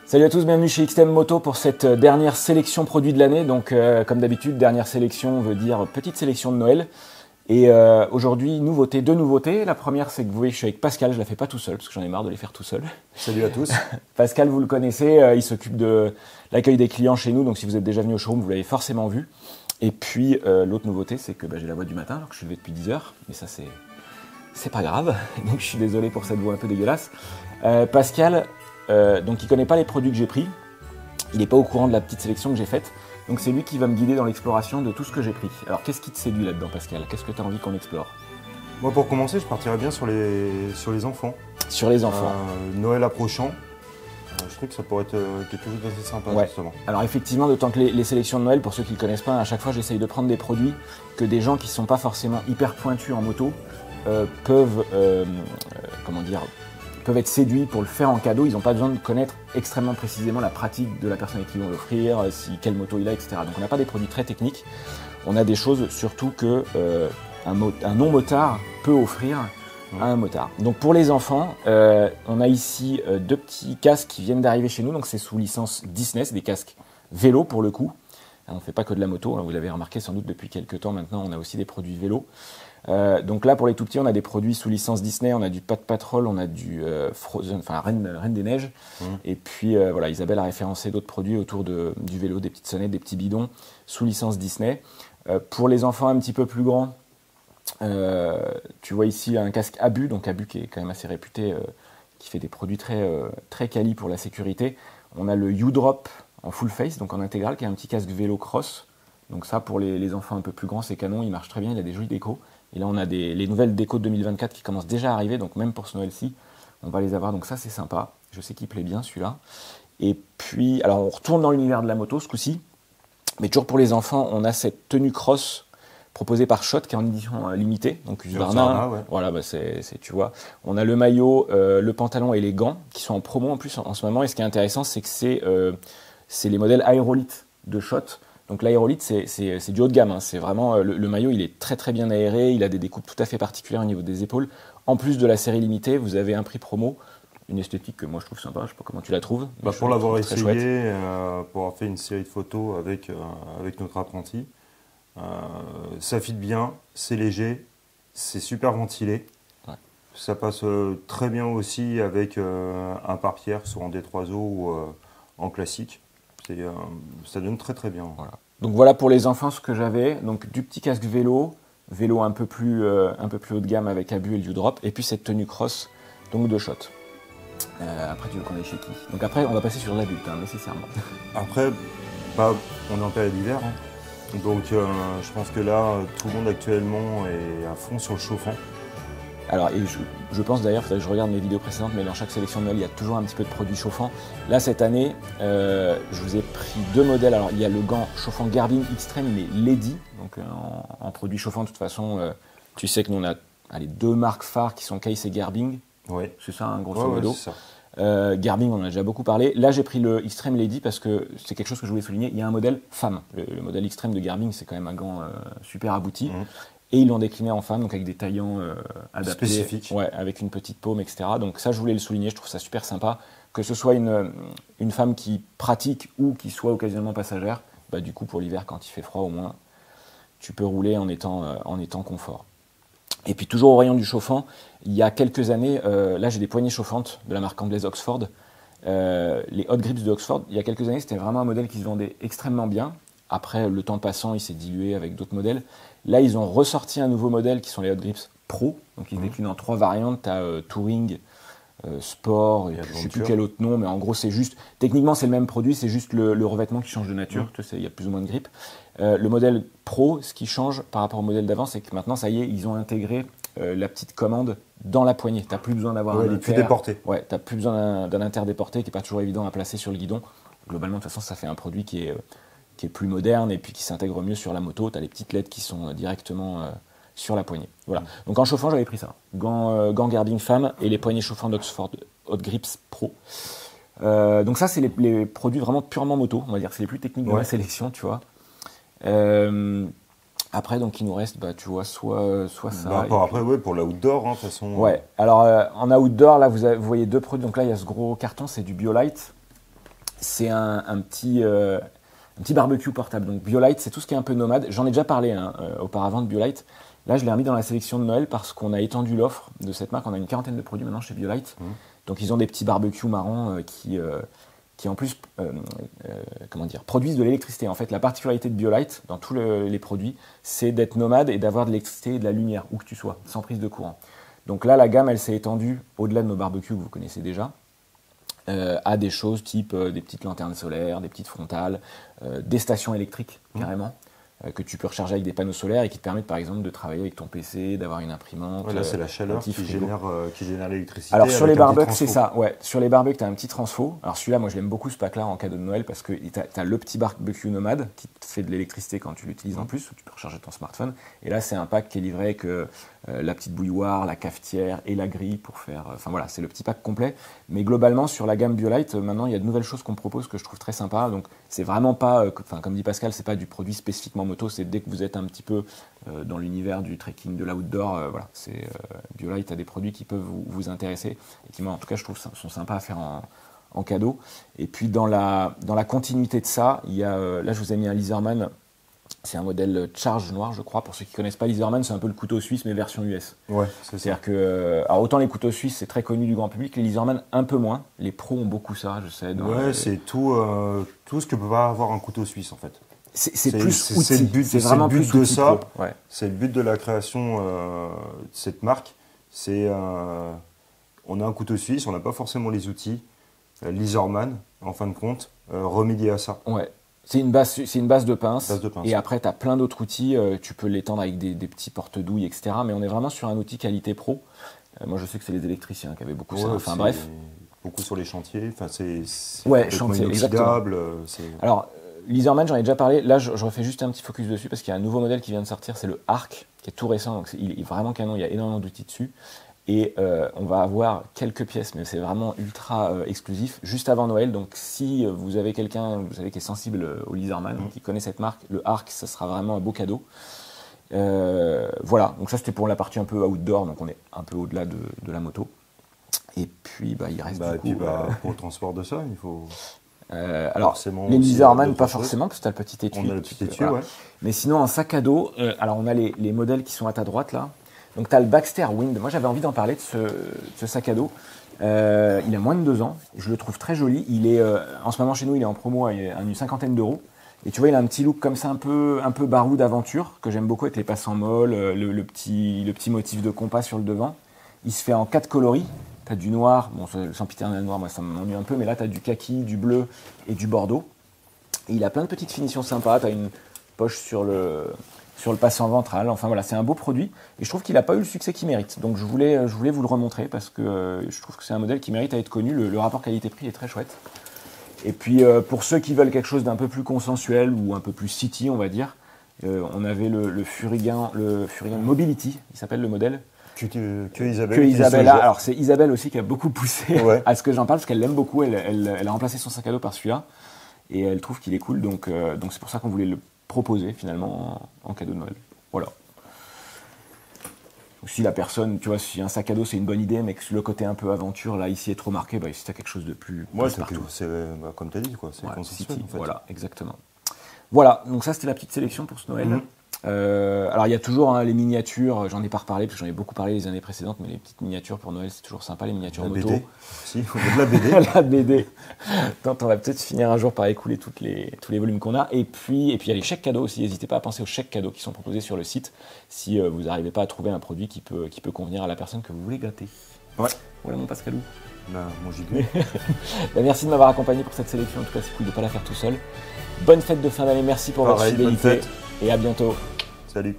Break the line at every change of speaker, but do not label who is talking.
Salut à tous, bienvenue chez XTM Moto pour cette dernière sélection produit de l'année. Donc comme d'habitude, dernière sélection veut dire petite sélection de Noël. Et aujourd'hui, deux nouveautés. La première, c'est que vous voyez, je suis avec Pascal, je la fais pas tout seul parce que j'en ai marre de les faire tout seul.
Salut à tous.
Pascal, vous le connaissez, il s'occupe de l'accueil des clients chez nous, donc si vous êtes déjà venu au showroom, vous l'avez forcément vu. Et puis l'autre nouveauté, c'est que j'ai la voix du matin, alors que je suis levé depuis 10 h, mais ça c'est pas grave, donc je suis désolé pour cette voix un peu dégueulasse. Pascal, donc il connaît pas les produits que j'ai pris, il n'est pas au courant de la petite sélection que j'ai faite, donc c'est lui qui va me guider dans l'exploration de tout ce que j'ai pris. Alors qu'est-ce qui te séduit là-dedans, Pascal? Qu'est-ce que tu as envie qu'on explore?
Moi, pour commencer, je partirais bien sur les enfants.
Sur les enfants.
Noël approchant, je trouve que ça pourrait être quelque chose d'assez sympa,
ouais.
Justement.
Alors effectivement, d'autant que les sélections de Noël, pour ceux qui ne le connaissent pas, à chaque fois j'essaye de prendre des produits que des gens qui ne sont pas forcément hyper pointus en moto peuvent être séduits pour le faire en cadeau. Ils n'ont pas besoin de connaître extrêmement précisément la pratique de la personne à qui ils vont l'offrir, quelle moto il a, etc. Donc on n'a pas des produits très techniques, on a des choses surtout que un non-motard peut offrir à un motard. Donc pour les enfants, on a ici deux petits casques qui viennent d'arriver chez nous, donc c'est sous licence Disney, c'est des casques vélo pour le coup. On ne fait pas que de la moto, hein, vous l'avez remarqué sans doute depuis quelques temps maintenant, on a aussi des produits vélo. Donc là pour les tout petits, on a des produits sous licence Disney, on a du Paw Patrol, on a du Frozen, enfin Reine des Neiges. Et puis voilà, Isabelle a référencé d'autres produits autour du vélo, des petites sonnettes, des petits bidons sous licence Disney. Pour les enfants un petit peu plus grands, tu vois ici un casque Abu, donc Abu qui est quand même assez réputé, qui fait des produits très quali pour la sécurité. On a le U-Drop en full face, donc en intégrale, qui est un petit casque vélo cross. Donc ça, pour les enfants un peu plus grands, c'est canon, il marche très bien, il a des jolies décos. Et là, on a les nouvelles décos de 2024 qui commencent déjà à arriver, donc même pour ce Noël-ci, on va les avoir. Donc ça, c'est sympa. Je sais qu'il plaît bien, celui-là. Et puis, alors on retourne dans l'univers de la moto, ce coup-ci. Mais toujours pour les enfants, on a cette tenue cross proposée par Schott, qui est en édition limitée. Donc Husqvarna, ouais. Voilà, tu vois. On a le maillot, le pantalon et les gants, qui sont en promo en plus en ce moment. Et ce qui est intéressant, c'est que c'est les modèles aérolite de Schott. Donc l'aérolite, c'est du haut de gamme, hein. C'est vraiment, le maillot, il est très très bien aéré, il a des découpes tout à fait particulières au niveau des épaules. En plus de la série limitée, vous avez un prix promo, une esthétique que moi je trouve sympa, je ne sais pas comment tu la trouves.
Pour l'avoir essayé, pour avoir fait une série de photos avec notre apprenti, ça fit bien, c'est léger, c'est super ventilé. Ouais. Ça passe très bien aussi avec un pare-pierre, soit en D3O ou en classique. Ça donne très très bien.
Voilà. Donc voilà pour les enfants ce que j'avais. Donc du petit casque vélo un peu plus haut de gamme avec Abu et le U-Drop, et puis cette tenue cross donc de Schott. Après tu veux qu'on aille chez qui? Donc après on va passer sur l'adulte, hein, nécessairement.
Après, on est en période d'hiver, hein. Donc je pense que là tout le monde actuellement est à fond sur le chauffant.
Alors, et je pense d'ailleurs, je regarde mes vidéos précédentes, mais dans chaque sélection de Noël, il y a toujours un petit peu de produits chauffants. Là, cette année, je vous ai pris deux modèles. Alors, il y a le gant chauffant Garbing Extreme, mais Lady, donc en produit chauffant. De toute façon, tu sais que nous, on a deux marques phares qui sont Case et Garbing.
Oui.
C'est ça, hein, grosso modo.
Ouais, c'est ça.
Garbing, on en a déjà beaucoup parlé. Là, j'ai pris le Extreme Lady parce que c'est quelque chose que je voulais souligner. Il y a un modèle femme. Le modèle Extreme de Garbing, c'est quand même un gant super abouti. Et ils l'ont décliné en femme, donc avec des taillants adaptés,
spécifiques,
ouais, avec une petite paume, etc. Donc ça, je voulais le souligner, je trouve ça super sympa. Que ce soit une femme qui pratique ou qui soit occasionnellement passagère, du coup, pour l'hiver, quand il fait froid, au moins, tu peux rouler en étant confort. Et puis, toujours au rayon du chauffant, il y a quelques années, là, j'ai des poignées chauffantes de la marque anglaise Oxford. Les Hot Grips de Oxford, il y a quelques années, c'était vraiment un modèle qui se vendait extrêmement bien. Après, le temps passant, il s'est dilué avec d'autres modèles. Là, ils ont ressorti un nouveau modèle qui sont les Hot Grips Pro. Donc, ils se déclinent en 3 variantes. Tu as Touring, Sport, je ne sais plus quel autre nom, mais en gros, c'est juste. Techniquement, c'est le même produit, c'est juste le revêtement qui change de nature. Tu sais, il y a plus ou moins de grip. Le modèle Pro, ce qui change par rapport au modèle d'avant, c'est que maintenant, ça y est, ils ont intégré la petite commande dans la poignée. Tu n'as plus besoin d'avoir
un inter déporté.
Ouais, tu n'as plus besoin d'un inter déporté qui n'est pas toujours évident à placer sur le guidon. Globalement, de toute façon, ça fait un produit qui est plus moderne et puis qui s'intègre mieux sur la moto. Tu as les petites LED qui sont directement sur la poignée. Voilà. Donc en chauffant, j'avais pris ça. Gants Garbing femme et les poignées chauffantes d'Oxford Hot Grips Pro. Donc ça, c'est les produits vraiment purement moto. On va dire que c'est les plus techniques de la sélection, tu vois. Après, donc il nous reste, tu vois, soit ça.
Après, ouais, pour l'outdoor, de toute façon.
Ouais. Alors en outdoor, là, vous voyez deux produits. Donc là, il y a ce gros carton, c'est du BioLite. C'est un petit barbecue portable. Donc BioLite, c'est tout ce qui est un peu nomade. J'en ai déjà parlé auparavant de BioLite. Là, je l'ai remis dans la sélection de Noël parce qu'on a étendu l'offre de cette marque. On a une quarantaine de produits maintenant chez BioLite. Donc ils ont des petits barbecues marrants qui en plus produisent de l'électricité. En fait, la particularité de BioLite dans tous les produits, c'est d'être nomade et d'avoir de l'électricité et de la lumière, où que tu sois, sans prise de courant. Donc là, la gamme, elle s'est étendue au-delà de nos barbecues que vous connaissez déjà, à des choses type des petites lanternes solaires, des petites frontales, des stations électriques, carrément, que tu peux recharger avec des panneaux solaires et qui te permettent par exemple de travailler avec ton PC, d'avoir une imprimante.
Ouais, là, c'est la chaleur qui génère l'électricité.
Alors sur les barbecues, c'est ça. Ouais. Sur les barbecues, tu as un petit transfo. Alors celui-là, moi je l'aime beaucoup ce pack-là en cadeau de Noël parce que tu as le petit barbecue nomade qui te fait de l'électricité quand tu l'utilises en plus, où tu peux recharger ton smartphone. Et là, c'est un pack qui est livré avec la petite bouilloire, la cafetière et la grille pour faire. Enfin voilà, c'est le petit pack complet. Mais globalement, sur la gamme BioLite, maintenant, il y a de nouvelles choses qu'on propose que je trouve très sympa. Donc c'est vraiment pas, comme dit Pascal, c'est pas du produit spécifiquement moto. C'est dès que vous êtes un petit peu dans l'univers du trekking, de l'outdoor, voilà, BioLite a des produits qui peuvent vous intéresser et qui, moi, en tout cas, je trouve sont sympas à faire en cadeau. Et puis dans la continuité de ça, il y a là, je vous ai mis un Leatherman. C'est un modèle Charge noir, je crois. Pour ceux qui ne connaissent pas Leatherman, c'est un peu le couteau suisse, mais version US.
Ouais, c'est ça.
C'est-à-dire que, alors autant les couteaux suisses, c'est très connu du grand public, les Leatherman, un peu moins. Les pros ont beaucoup ça, je sais.
C'est tout ce que peut pas avoir un couteau suisse, en fait.
C'est plus outil.
C'est
vraiment
le but
plus
de ça.
Ouais.
C'est le but de la création de cette marque. C'est on a un couteau suisse, on n'a pas forcément les outils. Leatherman, en fin de compte, remédier à ça.
Ouais. C'est une base de pince. Et après, tu as plein d'autres outils. Tu peux l'étendre avec des petits porte-douilles, etc. Mais on est vraiment sur un outil qualité pro. Moi, je sais que c'est les électriciens qui avaient beaucoup ça. Enfin, bref.
Beaucoup sur les chantiers. Enfin, c'est
chantier,
inoxydable.
Alors, Leatherman, j'en ai déjà parlé. Là, je refais juste un petit focus dessus parce qu'il y a un nouveau modèle qui vient de sortir. C'est le Arc, qui est tout récent. Donc, il est vraiment canon. Il y a énormément d'outils dessus. Et on va avoir quelques pièces, mais c'est vraiment ultra exclusif, juste avant Noël. Donc si vous avez quelqu'un, vous savez, qui est sensible au Leatherman, qui connaît cette marque, le Arc, ça sera vraiment un beau cadeau. Voilà, donc ça c'était pour la partie un peu outdoor, donc on est un peu au-delà de la moto. Et puis il reste
pour le transport de ça, il faut...
alors, les Leatherman, pas forcément, parce que tu as le petit étui.
On a le petit étui, ouais.
Mais sinon, en sac à dos, alors on a les modèles qui sont à ta droite là. Donc tu as le Baxter Wind, moi j'avais envie d'en parler de ce sac à dos. Il a moins de 2 ans, je le trouve très joli. Il est, en ce moment chez nous il est en promo à une 50aine d'euros. Et tu vois il a un petit look comme ça un peu barou d'aventure, que j'aime beaucoup avec les passants molles, le petit motif de compas sur le devant. Il se fait en 4 coloris, tu as du noir, bon le sempiternel noir moi ça m'ennuie un peu, mais là tu as du kaki, du bleu et du bordeaux. Et il a plein de petites finitions sympas, tu as une poche sur le passant ventral. Enfin voilà, c'est un beau produit et je trouve qu'il n'a pas eu le succès qu'il mérite. Donc je voulais vous le remontrer parce que je trouve que c'est un modèle qui mérite à être connu. Le rapport qualité-prix est très chouette. Et puis pour ceux qui veulent quelque chose d'un peu plus consensuel ou un peu plus city, on va dire, on avait le Furigan Mobility, il s'appelle le modèle.
Que Isabelle.
Isabelle. Alors c'est Isabelle aussi qui a beaucoup poussé à ce que j'en parle parce qu'elle l'aime beaucoup. Elle a remplacé son sac à dos par celui-là et elle trouve qu'il est cool. Donc c'est pour ça qu'on voulait le proposer finalement en cadeau de Noël. Voilà. Donc, si la personne, tu vois, si un sac à dos c'est une bonne idée, mais que le côté un peu aventure là ici est trop marqué, si tu as quelque chose de plus.
C'est comme tu as dit, quoi. C'est consensuel, en fait.
Voilà, exactement. Voilà, donc ça c'était la petite sélection pour ce Noël. Alors il y a toujours les miniatures, j'en ai pas reparlé parce que j'en ai beaucoup parlé les années précédentes, mais les petites miniatures pour Noël c'est toujours sympa, les miniatures moto.
BD. Si, on veut de la BD.
La BD. On va peut-être finir un jour par écouler tous les volumes qu'on a. Et puis il y a les chèques cadeaux aussi, n'hésitez pas à penser aux chèques cadeaux qui sont proposés sur le site si vous n'arrivez pas à trouver un produit qui peut convenir à la personne que vous voulez gâter.
Ouais.
Voilà mon Pascalou.
Mon gilet.
Merci de m'avoir accompagné pour cette sélection, en tout cas c'est cool de ne pas la faire tout seul. Bonne fête de fin d'année, merci pour votre fidélité et à bientôt.
Salut.